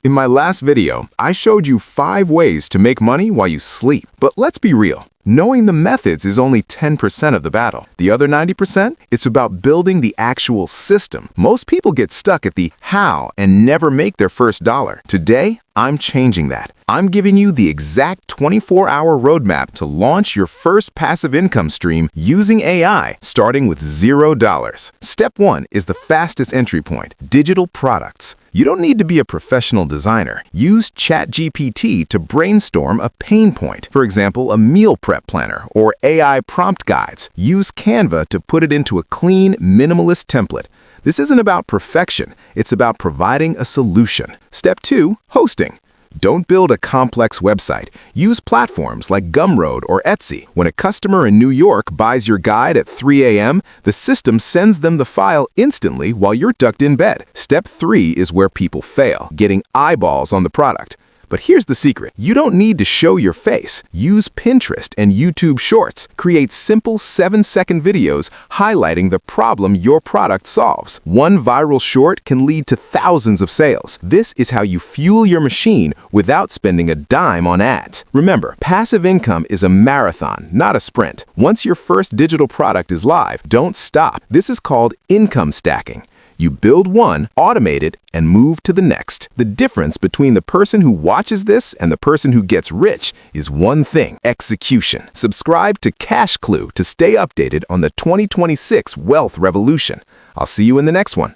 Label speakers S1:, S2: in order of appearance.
S1: In my last video, I showed you 5 ways to make money while you sleep. But let's be real. Knowing the methods is only 10% of the battle. The other 90%? It's about building the actual system. Most people get stuck at the how and never make their first dollar. Today, I'm changing that. I'm giving you the exact 24-hour roadmap to launch your first passive income stream using AI, starting with $0. Step 1 is the fastest entry point: digital products. You don't need to be a professional designer. Use ChatGPT to brainstorm a pain point. For example, a meal prep planner or AI prompt guides. Use Canva to put it into a clean, minimalist template. This isn't about perfection. It's about providing a solution. Step 2, hosting. Don't build a complex website. Use platforms like Gumroad or Etsy. When a customer in New York buys your guide at 3 a.m., the system sends them the file instantly while you're tucked in bed. Step 3 is where people fail: getting eyeballs on the product. But here's the secret. You don't need to show your face. Use Pinterest and YouTube Shorts. Create simple 7-second videos highlighting the problem your product solves. One viral short can lead to thousands of sales. This is how you fuel your machine without spending a dime on ads. Remember, passive income is a marathon, not a sprint. Once your first digital product is live, don't stop. This is called income stacking. You build one, automate it, and move to the next. The difference between the person who watches this and the person who gets rich is one thing: execution. Subscribe to Cash Clue to stay updated on the 2026 wealth revolution. I'll see you in the next one.